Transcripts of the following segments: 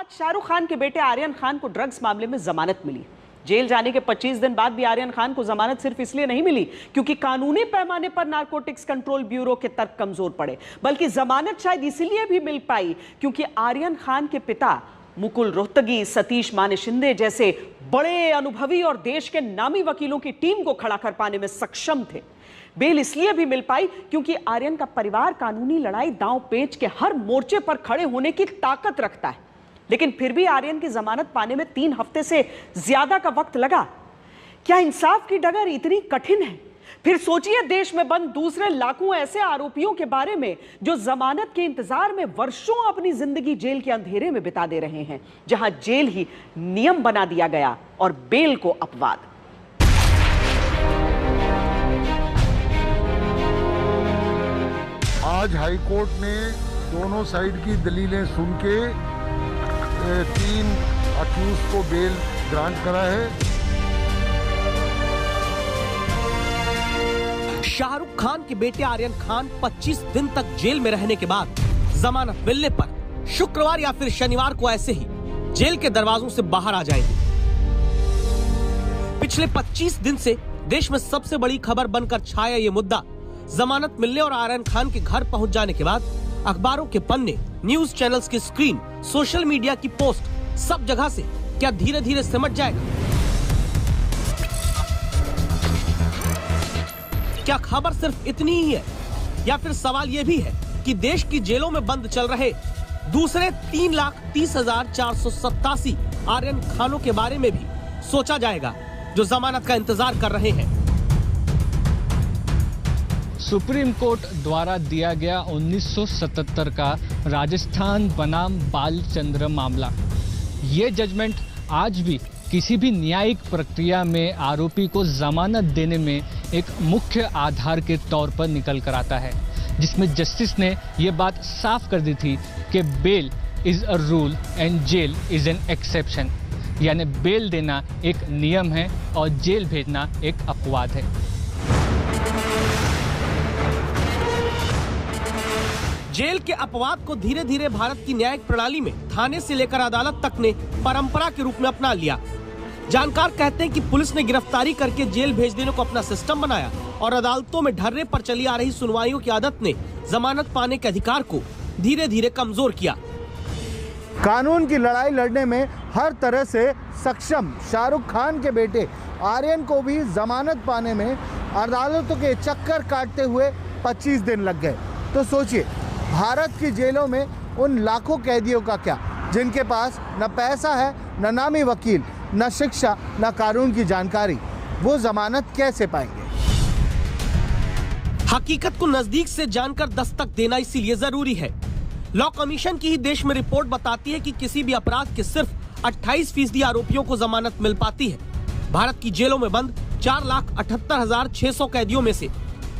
आज शाहरुख खान के बेटे आर्यन खान को ड्रग्स मामले में जमानत मिली। जेल जाने के 25 दिन बाद भी आर्यन खान को जमानत सिर्फ इसलिए नहीं मिली क्योंकि कानूनी पैमाने पर नारकोटिक्स कंट्रोल ब्यूरो के तर्क कमजोर पड़े, बल्कि जमानत शायद इसलिए भी मिल पाई क्योंकि आर्यन खान के पिता मुकुल रोहतगी, सतीश माने शिंदे जैसे बड़े अनुभवी और देश के नामी वकीलों की टीम को खड़ा कर पाने में सक्षम थे। बेल इसलिए भी मिल पाई क्योंकि आर्यन का परिवार कानूनी लड़ाई दांव पेच के हर मोर्चे पर खड़े होने की ताकत रखता है, लेकिन फिर भी आर्यन की जमानत पाने में 3 हफ्ते से ज्यादा का वक्त लगा। क्या इंसाफ की डगर इतनी कठिन है? फिर सोचिए देश में बंद दूसरे लाखों ऐसे आरोपियों के बारे में जो जमानत के इंतजार में वर्षों अपनी जिंदगी जेल के अंधेरे में बिता दे रहे हैं, जहां जेल ही नियम बना दिया गया और बेल को अपवाद। आज हाईकोर्ट ने दोनों साइड की दलीलें सुन के 3 अक्यूज को बेल ग्रांट करा है। शाहरुख खान के बेटे आर्यन खान 25 दिन तक जेल में रहने के बाद जमानत मिलने पर शुक्रवार या फिर शनिवार को ऐसे ही जेल के दरवाजों से बाहर आ जाएंगे। पिछले 25 दिन से देश में सबसे बड़ी खबर बनकर छाया ये मुद्दा जमानत मिलने और आर्यन खान के घर पहुंच जाने के बाद अखबारों के पन्ने, न्यूज चैनल्स की स्क्रीन, सोशल मीडिया की पोस्ट, सब जगह से क्या धीरे धीरे सिमट जाएगा? क्या खबर सिर्फ इतनी ही है या फिर सवाल यह भी है कि देश की जेलों में बंद चल रहे दूसरे 3,30,487 आर्यन खानों के बारे में भी सोचा जाएगा जो जमानत का इंतजार कर रहे हैं? सुप्रीम कोर्ट द्वारा दिया गया 1977 का राजस्थान बनाम बालचंद्र मामला, ये जजमेंट आज भी किसी भी न्यायिक प्रक्रिया में आरोपी को जमानत देने में एक मुख्य आधार के तौर पर निकल कर आता है, जिसमें जस्टिस ने ये बात साफ कर दी थी कि bail is a rule and jail is an exception, यानी बेल देना एक नियम है और जेल भेजना एक अपवाद है। जेल के अपवाद को धीरे धीरे भारत की न्यायिक प्रणाली में थाने से लेकर अदालत तक ने परंपरा के रूप में अपना लिया। जानकार कहते हैं कि पुलिस ने गिरफ्तारी करके जेल भेज देने को अपना सिस्टम बनाया और अदालतों में ढर्रे पर चली आ रही सुनवाइयों की आदत ने जमानत पाने के अधिकार को धीरे धीरे कमजोर किया। कानून की लड़ाई लड़ने में हर तरह से सक्षम शाहरुख खान के बेटे आर्यन को भी जमानत पाने में अदालतों के चक्कर काटते हुए 25 दिन लग गए। तो सोचिए भारत की जेलों में उन लाखों कैदियों का क्या, जिनके पास न पैसा है, न नामी वकील, न शिक्षा, न कानून की जानकारी, वो जमानत कैसे पाएंगे? हकीकत को नजदीक से जानकर दस्तक देना इसीलिए जरूरी है। लॉ कमीशन की ही देश में रिपोर्ट बताती है कि किसी भी अपराध के सिर्फ 28% आरोपियों को जमानत मिल पाती है। भारत की जेलों में बंद 4,78,600 कैदियों में से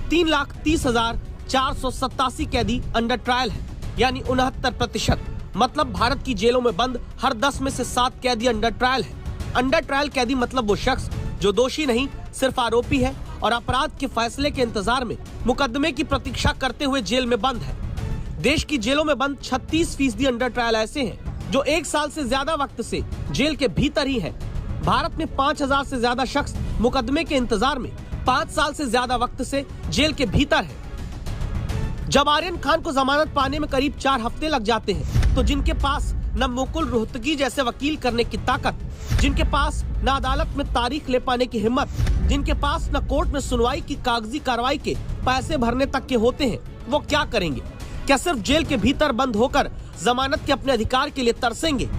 3,30,487 कैदी अंडर ट्रायल है, यानी 69%। मतलब भारत की जेलों में बंद हर 10 में से 7 कैदी अंडर ट्रायल है। अंडर ट्रायल कैदी मतलब वो शख्स जो दोषी नहीं, सिर्फ आरोपी है और अपराध के फैसले के इंतजार में मुकदमे की प्रतीक्षा करते हुए जेल में बंद है। देश की जेलों में बंद 36% अंडर ट्रायल ऐसे हैं जो 1 साल से ज्यादा वक्त से जेल के भीतर ही है। भारत में 5,000 से ज्यादा शख्स मुकदमे के इंतजार में 5 साल से ज्यादा वक्त से जेल के भीतर है। जब आर्यन खान को जमानत पाने में करीब 4 हफ्ते लग जाते हैं, तो जिनके पास न मुकुल रोहतगी जैसे वकील करने की ताकत, जिनके पास न अदालत में तारीख ले पाने की हिम्मत, जिनके पास न कोर्ट में सुनवाई की कागजी कार्रवाई के पैसे भरने तक के होते हैं, वो क्या करेंगे? क्या सिर्फ जेल के भीतर बंद होकर जमानत के अपने अधिकार के लिए तरसेंगे?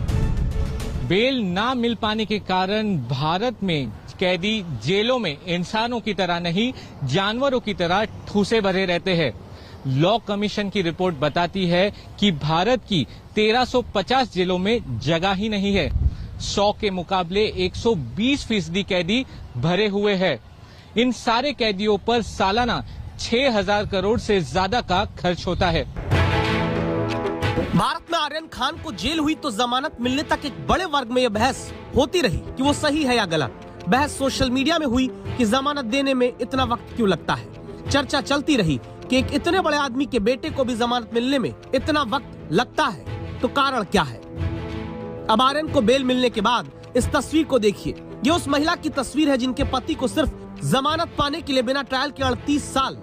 बेल ना मिल पाने के कारण भारत में कैदी जेलों में इंसानों की तरह नहीं, जानवरों की तरह ठूसे भरे रहते हैं। लॉ कमीशन की रिपोर्ट बताती है कि भारत की 1350 जेलों में जगह ही नहीं है। 100 के मुकाबले 120% कैदी भरे हुए हैं। इन सारे कैदियों पर सालाना 6,000 करोड़ से ज्यादा का खर्च होता है। भारत में आर्यन खान को जेल हुई तो जमानत मिलने तक एक बड़े वर्ग में यह बहस होती रही कि वो सही है या गलत। बहस सोशल मीडिया में हुई कि जमानत देने में इतना वक्त क्यों लगता है। चर्चा चलती रही कि एक इतने बड़े आदमी के बेटे को भी जमानत मिलने में इतना वक्त लगता है, तो कारण क्या है? अब आर्यन को बेल मिलने के बाद इस तस्वीर को देखिए। ये उस महिला की तस्वीर है जिनके पति को सिर्फ जमानत पाने के लिए बिना ट्रायल के 38 साल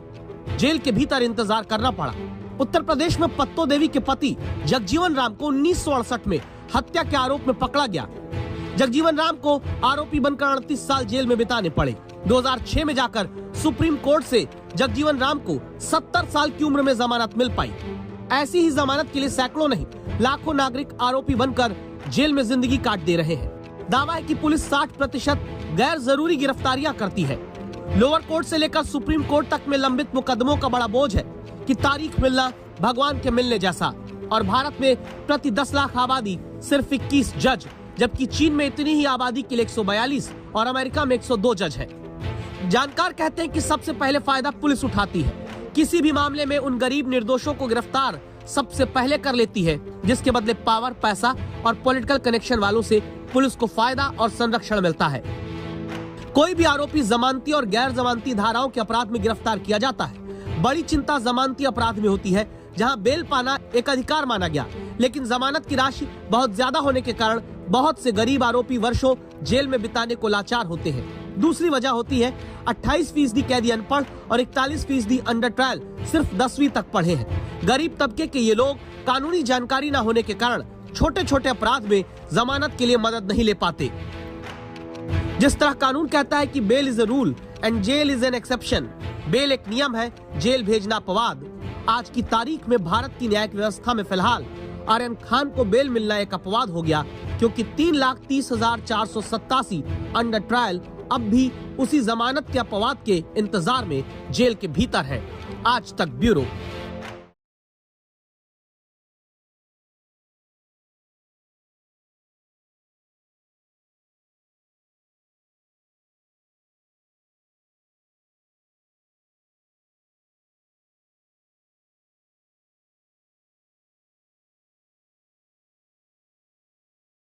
जेल के भीतर इंतजार करना पड़ा। उत्तर प्रदेश में पत्तो देवी के पति जगजीवन राम को 1968 में हत्या के आरोप में पकड़ा गया। जगजीवन राम को आरोपी बनकर 38 साल जेल में बिताने पड़े। 2006 में जाकर सुप्रीम कोर्ट से जगजीवन राम को 70 साल की उम्र में जमानत मिल पाई। ऐसी ही जमानत के लिए सैकड़ों नहीं लाखों नागरिक आरोपी बनकर जेल में जिंदगी काट दे रहे हैं। दावा है कि पुलिस 60% गैर जरूरी गिरफ्तारियां करती है। लोअर कोर्ट से लेकर सुप्रीम कोर्ट तक में लंबित मुकदमों का बड़ा बोझ है कि तारीख मिलना भगवान के मिलने जैसा। और भारत में प्रति 10 लाख आबादी सिर्फ 21 जज, जबकि चीन में इतनी ही आबादी के लिए 142 और अमेरिका में 102 जज है। जानकार कहते हैं कि सबसे पहले फायदा पुलिस उठाती है। किसी भी मामले में उन गरीब निर्दोषों को गिरफ्तार सबसे पहले कर लेती है, जिसके बदले पावर, पैसा और पॉलिटिकल कनेक्शन वालों से पुलिस को फायदा और संरक्षण मिलता है। कोई भी आरोपी जमानती और गैर जमानती धाराओं के अपराध में गिरफ्तार किया जाता है। बड़ी चिंता जमानती अपराध में होती है, जहां बेल पाना एक अधिकार माना गया, लेकिन जमानत की राशि बहुत ज्यादा होने के कारण बहुत से गरीब आरोपी वर्षों जेल में बिताने को लाचार होते हैं। दूसरी वजह होती है 28% कैदी अनपढ़ और 41% अंडर ट्रायल सिर्फ 10वीं तक पढ़े हैं। गरीब तबके के ये लोग कानूनी जानकारी न होने के कारण छोटे छोटे अपराध में जमानत के लिए मदद नहीं ले पाते। जिस तरह कानून कहता है कि bail is a rule and jail is an exception, bail एक नियम है, जेल भेजना अपवाद। आज की तारीख में भारत की न्यायिक व्यवस्था में फिलहाल आर्यन खान को बेल मिलना एक अपवाद हो गया, क्योंकि 3,30,487 अंडर ट्रायल अब भी उसी जमानत के अपवाद के इंतजार में जेल के भीतर है। आज तक ब्यूरो।